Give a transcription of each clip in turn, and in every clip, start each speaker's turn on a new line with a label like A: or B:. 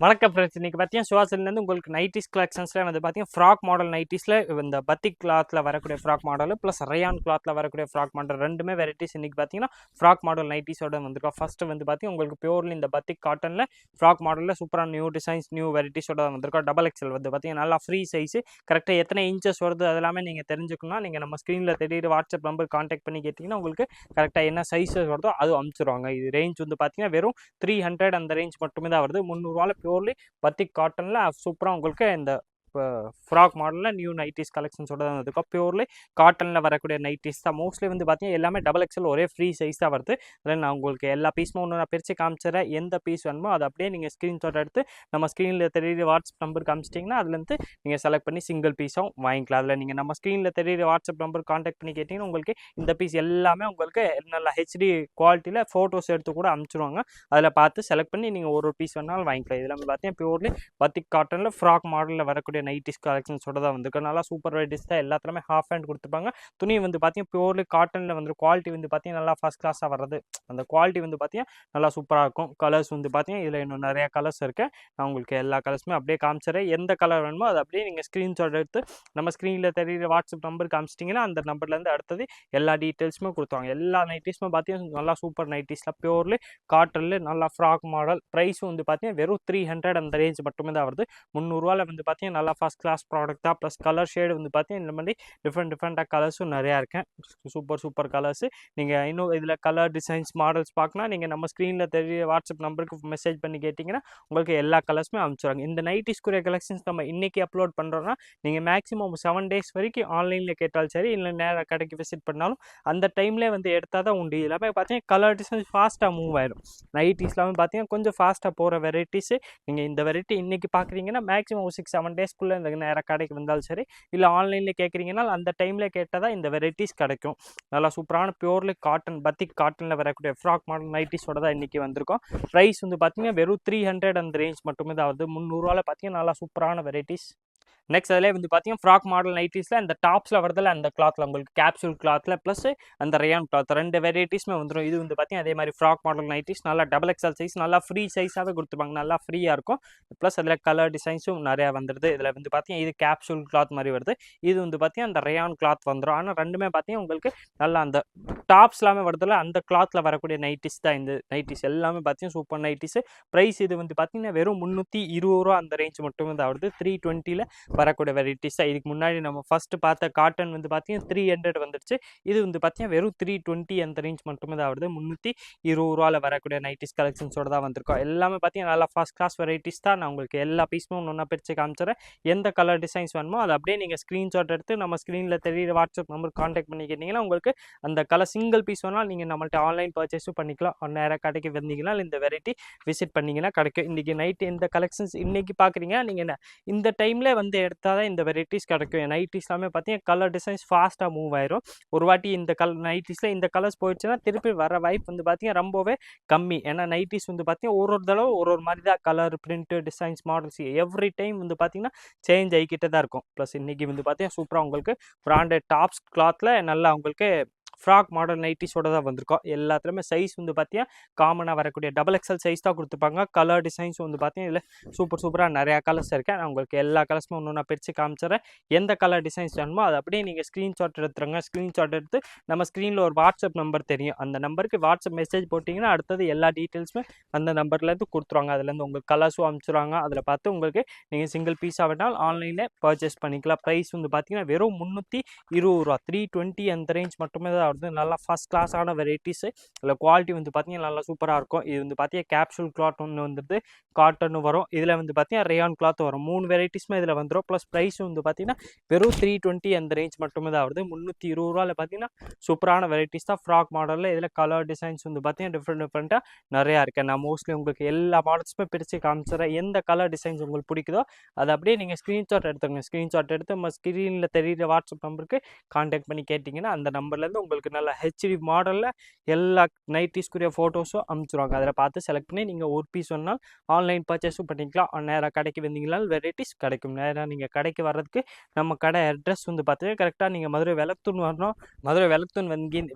A: வணக்கம் ஃப்ரெண்ட்ஸ். இன்னைக்கு பார்த்தீங்கன்னா சுவாசிலேருந்து உங்களுக்கு நைட்டிஸ் கலெக்ஷன்ஸில் வந்து பார்த்தீங்கன்னா ஃப்ராக் மாடல் நைட்டிஸில் இந்த பத்திக் கிளாத்தில் வரக்கூடிய ஃப்ராக் மாடல் ப்ளஸ் ரயான் கிளாத்தில் வரக்கூடிய ஃப்ராக் மாடல் ரெண்டுமே வெரைட்டிஸ் இன்றைக்கி பார்த்தீங்கன்னா ஃப்ராக் மாடல் நைட்டிஸோட வந்திருக்கோம். ஃபஸ்ட்டு வந்து பார்த்தீங்கன்னா உங்களுக்கு பியூர்லி இந்த பத்திக் காட்டனில் ஃப்ராக் மாடலில் சூப்பரான நியூ டிசைன்ஸ் நியூ வெரைட்டிஸோட வந்திருக்கோம். டபுள் எக்ஸல் வந்து பார்த்தீங்கன்னா நல்லா ஃப்ரீ சைஸு கரெக்டாக எத்தனை இன்ச்சஸ் வருது அதெல்லாமே நீங்கள் தெரிஞ்சுக்கணும். நீங்கள் நம்ம ஸ்க்ரீனில் தெரியுற வாட்ஸ்அப் நம்பர் கான்டாக்ட் பண்ணி கேட்டிங்கன்னா உங்களுக்கு கரெக்டாக என்ன சைஸஸ் வருதோ அது அனுப்பிச்சிருவாங்க. இது ரேஞ்ச் வந்து பார்த்தீங்கன்னா வெறும் 300 அந்த ரேஞ்ச் மட்டுமே தான் வருது. 300 பியூர்லி பத்திக் காட்டனில் சூப்பராக உங்களுக்கு இந்த ஃப்ராக் மாடலில் நியூ நைட்டிஸ் கலெக்ஷன்ஸோட தான் இருக்கும். பியூர்லி காட்டனில் வரக்கூடிய நைட்டிஸ் தான் மோஸ்ட்லி வந்து பார்த்தீங்கன்னா எல்லாமே டபுள் எக்ஸல் ஒரே ஃப்ரீ சைஸ் தான் வருது. அதில் நான் உங்களுக்கு எல்லா பீஸும் ஒன்று நான் பிரித்து காமிச்சிடறேன். எந்த பீஸ் வேணுமோ அதை அப்படியே நீங்கள் ஸ்க்ரீன்ஷாட் எடுத்து நம்ம ஸ்க்ரீனில் தெரியுற வாட்ஸ்அப் நம்பருக்கு காமிச்சிட்டிங்கன்னா அதுலேருந்து நீங்கள் செலக்ட் பண்ணி சிங்கிள் பீஸும் வாங்கிக்கலாம். அதில் நீங்கள் நம்ம ஸ்க்ரீனில் தெரியுற வாட்ஸ்அப் நம்பர் கான்டாக்ட் பண்ணி கேட்டிங்கன்னா உங்களுக்கு இந்த பீஸ் எல்லாமே உங்களுக்கு நல்ல ஹெச்டி குவாலிட்டியில் ஃபோட்டோஸ் எடுத்து கூட அனுப்பிச்சிடுவாங்க. அதில் பார்த்து செலக்ட் பண்ணி நீங்கள் ஒரு பீஸ் வேணாலும் வாங்கிக்கலாம். இதில் வந்து பார்த்தீங்கன்னா பியூர்லி பத்திக் காட்டனில் ஃப்ராக் மாடலில் வரக்கூடிய நைட்டிஸ் கலெக்ஷன்ஸோட தான் வந்துருக்கு. நல்லா சூப்பர் வெரைட்டிஸ் தான். எல்லாத்துலேயுமே ஹாஃப் ஹேண்ட் கொடுத்துருப்பாங்க. துணி வந்து பார்த்தீங்கன்னா பியூர்லி காட்டனில் வந்து குவாலிட்டி வந்து பார்த்தீங்கன்னா நல்லா ஃபஸ்ட் கிளாஸாக வர்றது. அந்த குவாலிட்டி வந்து பார்த்தீங்கன்னா நல்லா சூப்பராக இருக்கும். கலர்ஸ் வந்து பார்த்தீங்கன்னா இதில் இன்னும் நிறையா கலர்ஸ் இருக்குது. நான் உங்களுக்கு எல்லா கலர்ஸுமே அப்படியே காமிச்சிடறேன். எந்த கலர் வேணுமோ அதை அப்படியே நீங்கள் ஸ்க்ரீன்ஷாட் எடுத்து நம்ம ஸ்க்ரீனில் தெரியுற வாட்ஸ்அப் நம்பர் காமிச்சிட்டிங்கன்னா அந்த நம்பர்லேருந்து அடுத்தது எல்லா டீட்டெயில்ஸுமே கொடுத்துவாங்க. எல்லா நைட்டிஸுமே பார்த்தீங்கன்னா நல்லா சூப்பர் நைட்டிஸில் பியூர்லி காட்டனில் நல்லா ஃப்ராக் மாடல். ப்ரைஸும் வந்து பார்த்தீங்கன்னா வெறும் 300 அந்த ரேஞ்ச் மட்டுமே தான் வருது. 300 வந்து பார்த்தீங்கன்னா நல்லா ஃபஸ்ட் கிளாஸ் ப்ராடக்ட் தான். ப்ளஸ் கலர் ஷேடு வந்து பார்த்தீங்கன்னா இந்த மாதிரி டிஃப்ரெண்ட்டாக கலர்ஸும் நிறையா இருக்கேன். Super colours. நீங்கள் இன்னும் இதில் கலர் டிசைன்ஸ் மாடல்ஸ் பார்க்கணும். நீங்கள் நம்ம ஸ்க்ரீனில் தெரிய வாட்ஸ்அப் நம்பருக்கு மெசேஜ் பண்ணி கேட்டிங்கன்னா உங்களுக்கு எல்லா கலர்ஸுமே அனுப்பிச்சிடுவாங்க. இந்த நைட்டிஸ்குரிய கலெக்ஷன்ஸ் நம்ம இன்றைக்கி அப்லோட் பண்ணுறோன்னா நீங்கள் மேக்ஸிமம் 7 டேஸ் வரைக்கும் ஆன்லைனில் கேட்டாலும் சரி இல்லை நேராக கடைக்கு விசிட் பண்ணாலும் அந்த டைம்லேயே வந்து எடுத்தால் தான் உண்டு. எல்லாமே பார்த்தீங்கன்னா கலர் டிசைன்ஸ் ஃபாஸ்ட்டாக மூவ் ஆயிடும். நைட்டிஸ்லாமே பார்த்தீங்கன்னா கொஞ்சம் ஃபாஸ்ட்டாக போகிற வெரைட்டிஸு. நீங்கள் இந்த வெரைட்டி இன்றைக்கி பார்க்குறீங்கன்னா மேக்ஸிமம் 6-7 டேஸ்க்குள்ளே இந்த நேராக கடைக்கு வந்தாலும் சரி இல்லை ஆன்லைனில் கேட்குறீங்கன்னா அந்த டைமில் கேட்டால் தான் இந்த வெரைட்டிஸ் கிடைக்கும். நல்லா சூப்பரான பியூர்லி காட்டன் பத்திக் காட்டனில் வரக்கூடிய ஃப்ராக் மாடல் நைட்டிஸோட தான் இன்றைக்கி வந்திருக்கோம். ப்ரைஸ் வந்து பார்த்தீங்கன்னா வெறும் 300 அந்த ரேஞ்ச் மட்டுமே தான் வருது. 300 பார்த்தீங்கன்னா நல்லா சூப்பரான வெரைட்டிஸ். நெக்ஸ்ட் அதிலே வந்து பார்த்தீங்கன்னா ஃப்ராக் மாடல் நைட்டிஸில் அந்த டாப்ஸில் வரதில்ல அந்த கிளாத்தில் உங்களுக்கு கேப்சூல் கிளாத்தில் ப்ளஸ் அந்த ரயான் கிளாத் ரெண்டு வெரைட்டிஸுமே வந்துடும். இது வந்து பார்த்தீங்கன்னா அதே மாதிரி ஃப்ராக் மாடல் நைட்டிஸ் நல்லா டபுள் எக்ஸல் சைஸ் நல்லா ஃப்ரீ சைஸாகவே கொடுத்துருப்பாங்க. நல்லா ஃப்ரீயாக இருக்கும். ப்ளஸ் அதில் கலர் டிசைன்ஸும் நிறையா வந்துடுது. இதில் வந்து பார்த்தீங்கன்னா இது கேப்சூல் கிளாத் மாதிரி வருது. இது வந்து பார்த்தீங்கன்னா அந்த ரயான் கிளாத் வந்துடும். ஆனால் ரெண்டுமே பார்த்தீங்கன்னா உங்களுக்கு நல்லா அந்த டாப்ஸ் எல்லாமே வருதில்ல அந்த கிளாத்தில் வரக்கூடிய நைட்டிஸ் தான். இந்த நைட்டிஸ் எல்லாமே பார்த்தீங்கன்னா சூப்பர் நைட்டிஸு. ப்ரைஸ் இது வந்து பார்த்தீங்கன்னா வெறும் 320 அந்த ரேஞ்ச் மட்டுமே தான் வருது. 320 வரக்கூடிய வெரைட்டிஸ் தான். இதுக்கு முன்னாடி நம்ம ஃபஸ்ட்டு பார்த்த காட்டன் வந்து பார்த்தீங்கன்னா 300 வந்துடுச்சு. இது வந்து பார்த்தீங்கன்னா வெறும் 320 அந்த ரேஞ்ச் மட்டுமே தான் வருது. 320 வரக்கூடிய நைட்டிஸ் கலெக்ஷன்ஸோட தான் வந்திருக்கோம். எல்லாமே பார்த்தீங்கன்னா நல்லா ஃபஸ்ட் கிளாஸ் வெரைட்டிஸ் தான். நான் உங்களுக்கு எல்லா பீஸுமே ஒன்றா பிரித்து காமிச்சிடறேன். எந்த கலர் டிசைன்ஸ் வேணுமோ அதை அப்படியே நீங்கள் ஸ்க்ரீன்ஷாட் எடுத்து நம்ம ஸ்க்ரீனில் தெரியுற வாட்ஸ்அப் நம்பர் கான்டாக்ட் பண்ணி கேட்டிங்கன்னா உங்களுக்கு அந்த கலர் சிங்கிள் பீஸ் வேணாலும் நீங்கள் நம்மள்ட்ட ஆன்லைன் பர்ச்சேஸும் பண்ணிக்கலாம். நேராக கடைக்கு வந்தீங்கன்னா இந்த வெரைட்டி விசிட் பண்ணிங்கன்னா கிடைக்கும். இன்றைக்கி நைட்டு இந்த கலெக்ஷன்ஸ் இன்றைக்கி பார்க்குறீங்க நீங்கள் இந்த டைமில் வந்து எடுத்தால் தான் இந்த வெரைட்டிஸ் கிடைக்கும். நைட்டிஸ் எல்லாமே பார்த்தீங்கன்னா கலர் டிசைன்ஸ் ஃபாஸ்ட்டாக மூவ் ஆயிரும். ஒரு வாட்டி இந்த நைட்டிஸில் இந்த கலர்ஸ் போயிடுச்சுன்னா திருப்பி வர வாய்ப்பு வந்து பார்த்தீங்கன்னா ரொம்பவே கம்மி. ஏன்னா நைட்டிஸ் வந்து பார்த்தீங்கன்னா ஒரு தடவை ஒரு மாதிரி தான் colour print designs models every time வந்து பார்த்தீங்கன்னா சேஞ்ச் ஆகிக்கிட்டே தான் இருக்கும். ப்ளஸ் இன்றைக்கி வந்து பார்த்தீங்கன்னா சூப்பராக உங்களுக்கு பிராண்டட் டாப்ஸ் கிளாத்தில் நல்லா உங்களுக்கு ஃப்ராக் மாடல் நைட்டிஸோட தான் வந்திருக்கோம். எல்லாத்துலேயுமே சைஸ் வந்து பார்த்தீங்கன்னா காமனாக வரக்கூடிய டபுள் எக்ஸல் சைஸ் தான் கொடுத்துருப்பாங்க. கலர் டிசைன்ஸ் வந்து பார்த்தீங்கன்னா இதில் சூப்பராக நிறையா கலர்ஸ் இருக்கேன். நான் உங்களுக்கு எல்லா கலர்ஸுமே ஒன்று நான் பிரித்து காமிச்சிடறேன். எந்த கலர் டிசைன்ஸ் வேணுமோ அதை அப்படியே நீங்கள் ஸ்க்ரீன்ஷாட் எடுத்துருங்க. ஸ்க்ரீன்ஷாட் எடுத்து நம்ம ஸ்க்ரீனில் ஒரு வாட்ஸ்அப் நம்பர் தெரியும். அந்த நம்பருக்கு வாட்ஸ்அப் மெசேஜ் போட்டிங்கன்னா அடுத்தது எல்லா டீட்டெயில்ஸுமே அந்த நம்பர்லேருந்து கொடுத்துருவாங்க. அதுலேருந்து உங்களுக்கு கலர்ஸும் அனுப்பிச்சிடுவாங்க. அதில் பார்த்து உங்களுக்கு நீங்கள் சிங்கிள் பீஸாக வேணாலும் ஆன்லைனில் பர்ச்சேஸ் பண்ணிக்கலாம். ப்ரைஸ் வந்து பார்த்தீங்கன்னா வெறும் 320 320 அந்த ரேஞ்ச் மட்டுமே தான் வருது. நல்லா ஃபஸ்ட் கிளாஸான வெரைட்டிஸு. இதில் குவாலிட்டி வந்து பார்த்தீங்கன்னா நல்லா சூப்பராக இருக்கும். இது வந்து பார்த்தீங்கன்னா கேப்சூல் கிளாத் ஒன்று வந்துடுது, காட்டனும் வரும். இதில் வந்து பார்த்தீங்கன்னா ரயான் கிளாத் வரும். 3 வெரைட்டிஸுமே இதில் வந்துடும். ப்ளஸ் ப்ரைஸ் வந்து பார்த்தீங்கன்னா வெறும் 320 அந்த ரேஞ்ச் மட்டுமே தான் வருது. 320 பார்த்தீங்கன்னா சூப்பரான வெரைட்டிஸ் தான் ஃப்ராக் மாடலில். இதில் கலர் டிசைன்ஸ் வந்து பார்த்தீங்கன்னா டிஃப்ரெண்ட்டாக நிறையா இருக்குது. நான் மோஸ்ட்லி உங்களுக்கு எல்லா மாடல்ஸுமே பிரித்து காமிச்சிடுறேன். எந்த கலர் டிசைன்ஸ் உங்களுக்கு பிடிக்குதோ அதை அப்படியே நீங்கள் ஸ்க்ரீன்ஷாட் எடுத்துங்க. ஸ்க்ரீன்ஷாட் எடுத்து நம்ம ஸ்க்ரீனில் தெரியுற வாட்ஸ்அப் நம்பருக்கு கான்டாக்ட் பண்ணி கேட்டிங்கன்னா அந்த நம்பர்லேருந்து உங்களுக்கு உங்களுக்கு நல்ல ஹெச்டி மாடலில் எல்லா நைட்டிஸ்க்குரிய ஃபோட்டோஸும் அனுப்பிச்சிருவாங்க. அதில் பார்த்து செலக்ட் பண்ணி நீங்கள் ஒரு பீஸ் சொன்னால் ஆன்லைன் பர்ச்சேஸும் பண்ணிக்கலாம். நேராக கடைக்கு வந்தீங்கன்னா வெரைட்டிஸ் கிடைக்கும். நேராக நீங்கள் கடைக்கு வர்றதுக்கு நம்ம கடை அட்ரஸ் வந்து பார்த்தீங்கன்னா கரெக்டாக நீங்கள் மதுரை வெலத்தூன் வரணும். மதுரை வெலத்தூன்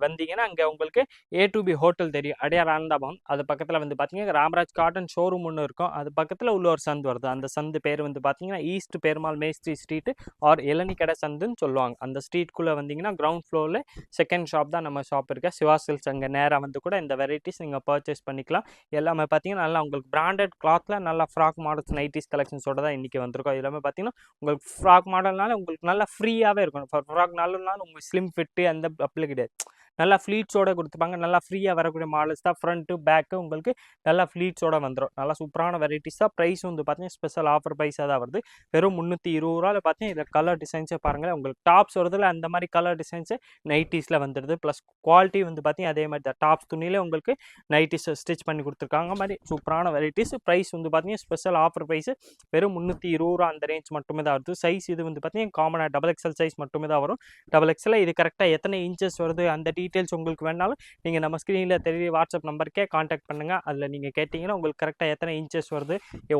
A: வந்தீங்கன்னா அங்கே உங்களுக்கு A2B ஹோட்டல் தெரியும், அடையார் ஆனந்தாபவன். அது பக்கத்தில் வந்து பார்த்தீங்கன்னா ராமராஜ் காட்டன் ஷோரூம் ஒன்று இருக்கும். அது பக்கத்தில் உள்ள ஒரு சந்து வருது. அந்த சந்து பேர் வந்து பார்த்தீங்கன்னா ஈஸ்ட் பெருமாள் மேஸ்திரி ஸ்ட்ரீட்டு ஆர் இளநி கடை சந்துன்னு சொல்லுவாங்க. அந்த ஸ்ட்ரீட்குள்ளே வந்தீங்கன்னா கிரவுண்ட் ஃப்ளோரில் செகண்ட் ஷாப் தான் நம்ம ஷாப் இருக்குது, சிவா சில்க்ஸ். அங்கே நேராக வந்து கூட இந்த வெரைட்டிஸ் நீங்கள் பர்ச்சேஸ் பண்ணிக்கலாம். எல்லாமே பார்த்தீங்கன்னா நல்லா உங்களுக்கு பிராண்டட் கிளாத்தில் நல்லா ஃப்ராக் மாடல்ஸ் நைட்டிஸ் கலெக்ஷன்ஸோட தான் இன்றைக்கி வந்திருக்கும். எல்லாமே பார்த்தீங்கன்னா உங்களுக்கு ஃப்ராக் மாடல்னால உங்களுக்கு நல்லா ஃப்ரீயாகவே இருக்கும். ஃப்ராக் நாலுனாலும் உங்களுக்கு ஸ்லிம் ஃபிட்டு அந்த அப்படி கிடையாது, நல்லா ஃப்ளீட்ஸோட கொடுத்துப்பாங்க. நல்லா ஃப்ரீயாக வரக்கூடிய மாடல்ஸ் தான். ஃப்ரண்ட்டு பேக்கு உங்களுக்கு நல்லா ஃப்ளீட்ஸோட வந்துடும். நல்லா சூப்பரான வெரைட்டிஸ் தான். ப்ரைஸ் வந்து பார்த்தீங்கன்னா ஸ்பெஷல் ஆஃபர் ப்ரைஸாக தான் வருது. வெறும் 320 பார்த்தீங்கன்னா இதில் கலர் டிசைன்ஸே பாருங்கள். உங்களுக்கு டாப்ஸ் வருதுல அந்த மாதிரி கலர் டிசைன்ஸு நைட்டிஸில் வந்துடுது. ப்ளஸ் குவாலிட்டி வந்து பார்த்தீங்கன்னா அதே மாதிரி தான். டாப்ஸ் துணியிலே உங்களுக்கு நைட்டிஸ் ஸ்டிச் பண்ணி கொடுத்துருக்காங்க. மாதிரி சூப்பரான வெரைட்டிஸ். ப்ரைஸ் வந்து பார்த்தீங்கன்னா ஸ்பெஷல் ஆஃபர் ப்ரைஸு வெறும் 320 அந்த ரேஞ்ச் மட்டுமே தான் வருது. சைஸ் இது வந்து பார்த்தீங்கன்னா காமனாக XXL சைஸ் மட்டுமே தான் வரும். XXL இது கரெக்டாக எத்தனை இன்ச்சஸ் வருது அந்த டீட்டெயில்ஸ் உங்களுக்கு வேணாலும் நீங்கள் நம்ம ஸ்க்ரீனில் தெரிய வாட்ஸ்அப் நம்பருக்கே காண்டாக்ட் பண்ணுங்கள். அதில் நீங்கள் கேட்டிங்கன்னா உங்களுக்கு கரெக்டாக எத்தனை இன்ச்சஸ் வருது,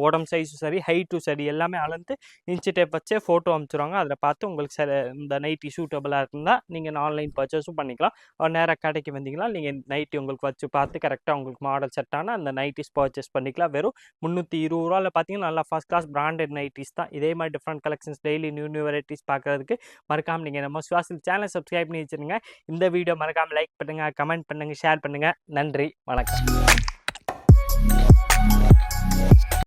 A: உடம்பு சைஸும் சரி ஹைட்டும் சரி எல்லாமே அளந்து இன்ச்சு டேப் வச்சே ஃபோட்டோ அனுப்பிச்சிடுவாங்க. அதில் பார்த்து உங்களுக்கு இந்த நைட்டி சூட்டபுளாக இருந்தால் நீங்கள் ஆன்லைன் பர்ச்சேஸும் பண்ணிக்கலாம். நேராக கடைக்கு வந்தீங்கன்னா நீங்கள் நைட்டி உங்களுக்கு வச்சு பார்த்து கரெக்டாக உங்களுக்கு மாடல் செட் ஆனால் அந்த நைட்டிஸ் பர்ச்சேஸ் பண்ணிக்கலாம். வெறும் 320 பார்த்தீங்கன்னா நல்லா ஃபர்ஸ்ட் கிளாஸ் பிராண்டட் நைட்டிஸ் தான். இதே மாதிரி different collections daily new varieties பார்க்குறதுக்கு மறக்காமல் நீங்கள் நம்ம சுவாசில் சேனல் சப்ஸ்கிரைப் பண்ணி வச்சுருங்க. இந்த வீடியோ மறக்காமல் லைக் பண்ணுங்கள், கமெண்ட் பண்ணுங்கள், ஷேர் பண்ணுங்கள். நன்றி, வணக்கம்.